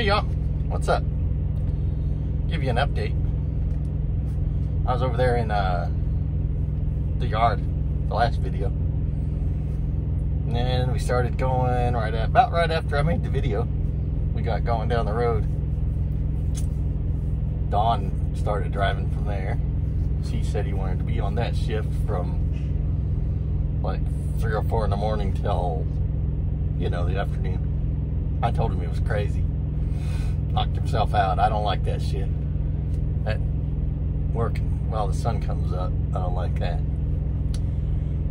Hey y'all, what's up? Give you an update. I was over there in the yard, the last video. And then we started going about right after I made the video. We got going down the road. Dawn started driving from there. He said he wanted to be on that shift from like 3 or 4 in the morning till, you know, the afternoon. I told him he was crazy. Knocked himself out. I don't like that shit. That working while the sun comes up, I don't like that.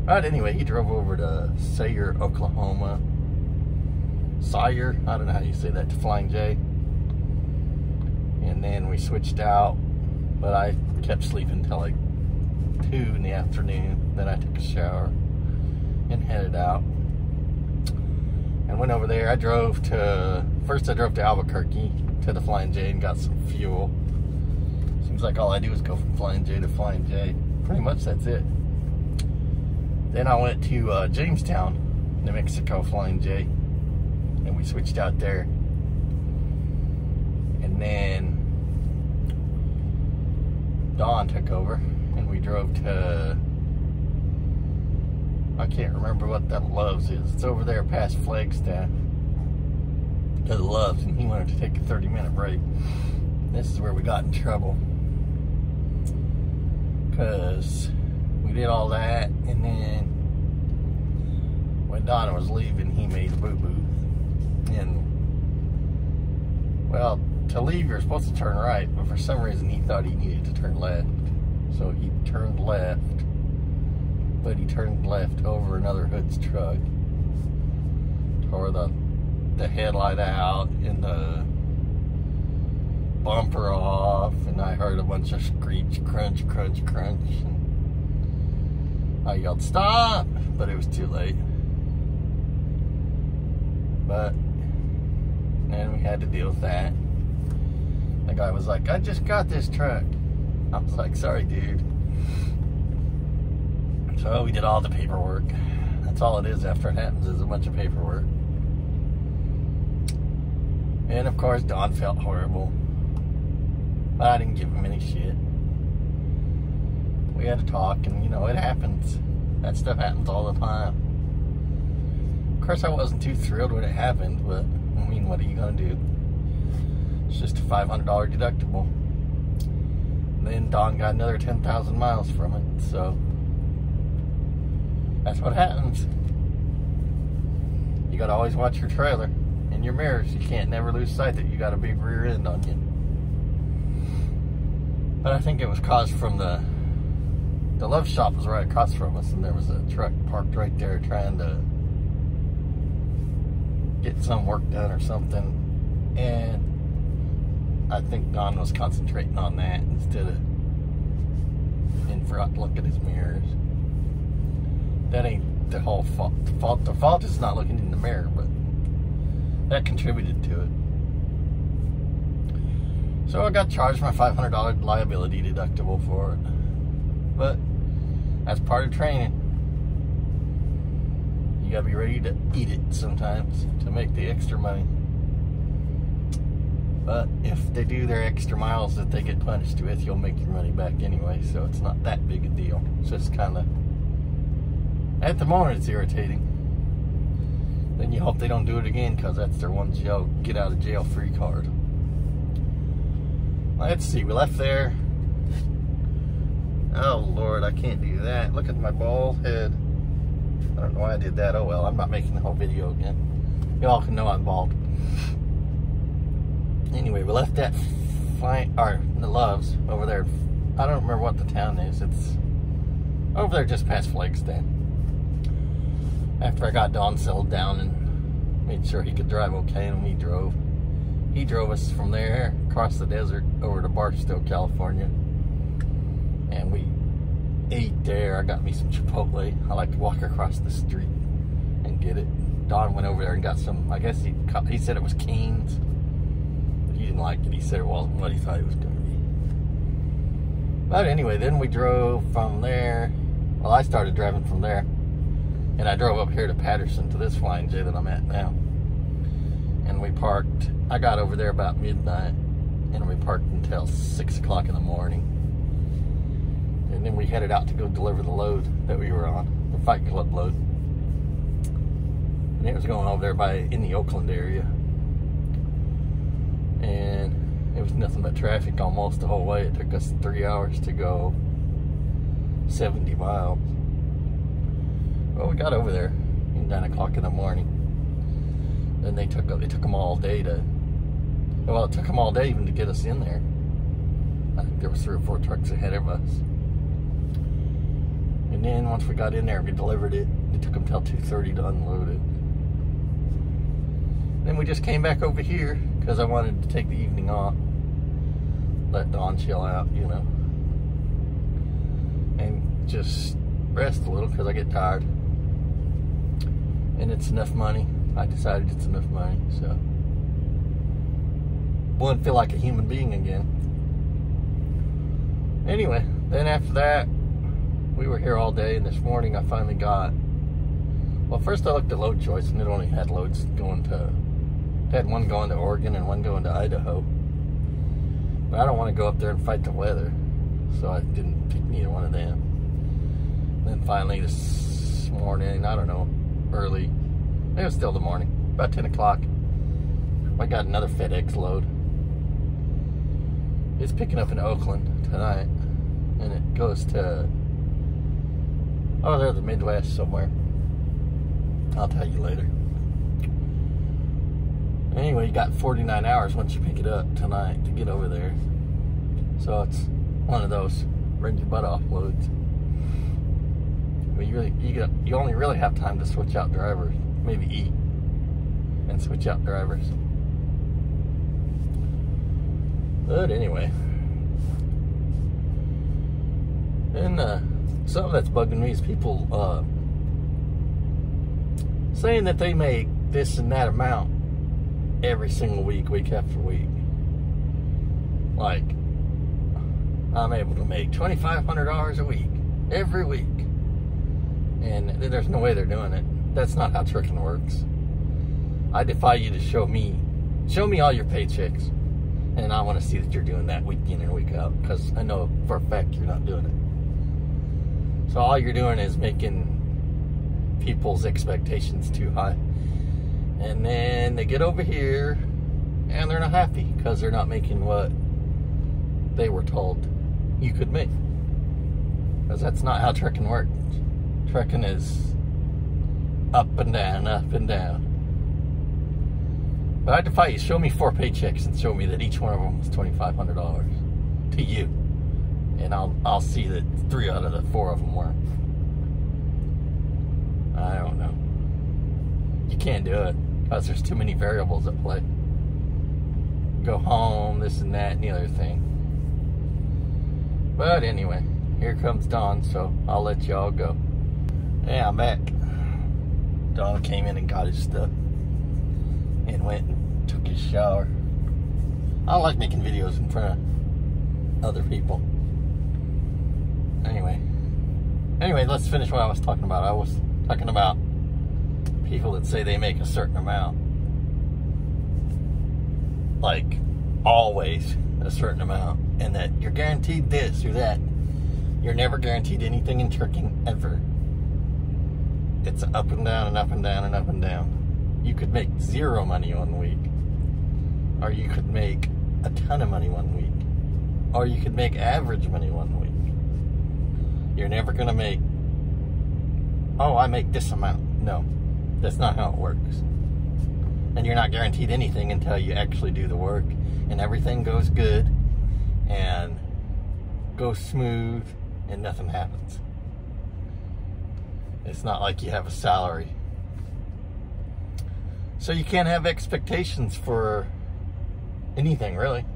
But anyway, he drove over to Sayre, Oklahoma. Sayre, I don't know how you say that, to Flying J. And then we switched out, but I kept sleeping till like 2 in the afternoon. Then I took a shower and headed out. And went over there. First I drove to Albuquerque to the Flying J and got some fuel. Seems like all I do is go from Flying J to Flying J. Pretty much that's it. Then I went to Jamestown, New Mexico, Flying J. And we switched out there. And then Dawn took over and we drove to, I can't remember what that Love's is. It's over there past Flagstaff. To the Love's, and he wanted to take a 30-minute break. This is where we got in trouble. Because we did all that, and then when Donna was leaving, he made a boo-boo. And, well, to leave, you're supposed to turn right, but for some reason he thought he needed to turn left. So he turned left, but he turned left over another Hood's truck. Tore the headlight out and the bumper off, and I heard a bunch of screech, crunch, crunch, crunch. And I yelled, "Stop!" But it was too late. But then we had to deal with that. The guy was like, "I just got this truck." I was like, "Sorry, dude." So we did all the paperwork. That's all it is after it happens, is a bunch of paperwork. And of course, Dawn felt horrible. But I didn't give him any shit. We had to talk, and you know, it happens. That stuff happens all the time. Of course, I wasn't too thrilled when it happened, but I mean, what are you gonna do? It's just a $500 deductible. And then Dawn got another 10,000 miles from it, so that's what happens. You gotta always watch your trailer. In your mirrors, you can't never lose sight that you got a big rear end on you. But I think it was caused from the Love shop was right across from us, and there was a truck parked right there trying to get some work done or something. And I think Don was concentrating on that instead of and forgot to look at his mirrors. That ain't the whole fault. The fault is not looking in the mirror, but that contributed to it. So I got charged my $500 liability deductible for it. But that's part of training. You gotta be ready to eat it sometimes to make the extra money. But if they do their extra miles that they get punished with, you'll make your money back anyway, so it's not that big a deal. It's just kind of, at the moment, it's irritating. Then you hope they don't do it again, because that's their one get out of jail free card. Let's see, we left there. Oh Lord, I can't do that. Look at my bald head. I don't know why I did that. Oh well, I'm not making the whole video again. Y'all can know I'm bald. Anyway, we left that the Love's over there. I don't remember what the town is. It's over there just past Flagstaff. After I got Don settled down and made sure he could drive okay, and we drove. He drove us from there across the desert over to Barstow, California. And we ate there. I got me some Chipotle. I like to walk across the street and get it. Don went over there and got some, I guess he said it was Cane's. But he didn't like it. He said it wasn't what he thought it was going to be. But anyway, then we drove from there. Well, I started driving from there. And I drove up here to Patterson to this Flying J that I'm at now. And we parked I got over there about midnight, and we parked until 6 o'clock in the morning. And then we headed out to go deliver the load that we were on, the Fight Club load. And it was going over there in the Oakland area. And it was nothing but traffic almost the whole way. It took us 3 hours to go 70 miles. Well, we got over there at 9 o'clock in the morning. Then it took them all day to, well, it took them all day even to get us in there. I think there was 3 or 4 trucks ahead of us. And then once we got in there, we delivered it. It took them till 2:30 to unload it. Then we just came back over here because I wanted to take the evening off. Let Dawn chill out, you know. And just rest a little because I get tired. And it's enough money. I decided it's enough money, so. Wouldn't feel like a human being again. Anyway, then after that, we were here all day, and this morning I finally got, well, first I looked at load choice, and it only had loads going to, it had one going to Oregon and one going to Idaho. But I don't want to go up there and fight the weather, so I didn't pick neither one of them. And then finally this morning, I don't know, early, it was still the morning, about 10 o'clock, I got another FedEx load. It's picking up in Oakland tonight, and it goes to, oh, they're the Midwest somewhere. I'll tell you later. Anyway, you got 49 hours once you pick it up tonight to get over there. So it's one of those bring your butt off loads. But you only really have time to switch out drivers, maybe eat and switch out drivers. But anyway, and something that's bugging me is people saying that they make this and that amount every single week, week after week. Like, I'm able to make $2,500 a week, every week. And there's no way they're doing it. That's not how trucking works. I defy you to show me all your paychecks. And I want to see that you're doing that week in and week out, because I know for a fact you're not doing it. So all you're doing is making people's expectations too high. And then they get over here and they're not happy because they're not making what they were told you could make. Because that's not how trucking works. Trucking is up and down, up and down. But I defy you, show me 4 paychecks and show me that each one of them was $2,500 to you. And I'll see that 3 out of the 4 of them were. I don't know. You can't do it because there's too many variables at play. Go home, this and that and the other thing. But anyway, here comes Dawn, so I'll let y'all go. Yeah, I'm back. Dawn came in and got his stuff and went and took his shower. I don't like making videos in front of other people. Anyway, let's finish what I was talking about. I was talking about people that say they make a certain amount. Like, always a certain amount. And that you're guaranteed this or that. You're never guaranteed anything in trucking, ever. It's up and down and up and down and up and down. You could make 0 money one week. Or you could make a ton of money one week. Or you could make average money one week. You're never going to make, oh, I make this amount. No, that's not how it works. And you're not guaranteed anything until you actually do the work. And everything goes good. And goes smooth. And nothing happens. It's not like you have a salary. So you can't have expectations for anything, really.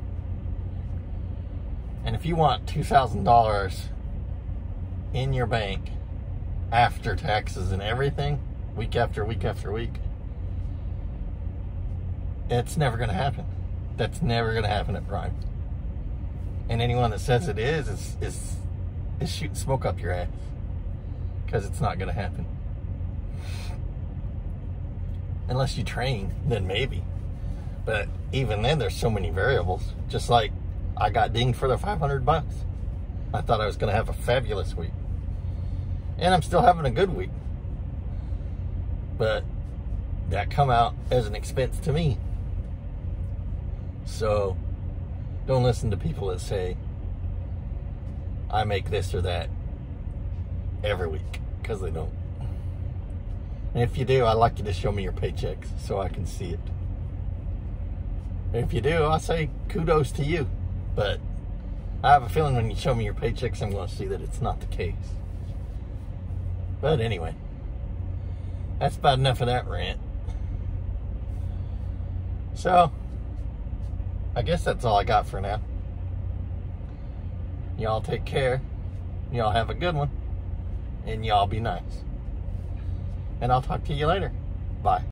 And if you want $2,000 in your bank after taxes and everything, week after week after week, it's never going to happen. That's never going to happen at Prime. And anyone that says it is shooting smoke up your ass. Because it's not going to happen. Unless you train, then maybe. But even then, there's so many variables. Just like I got dinged for the $500. I thought I was going to have a fabulous week. And I'm still having a good week. But that come out as an expense to me. So don't listen to people that say I make this or that every week, because they don't. And if you do, I'd like you to show me your paychecks so I can see it. And if you do, I'll say kudos to you. But I have a feeling when you show me your paychecks, I'm going to see that it's not the case. But anyway, that's about enough of that rant. So, I guess that's all I got for now. Y'all take care. Y'all have a good one. And y'all be nice. And I'll talk to you later. Bye.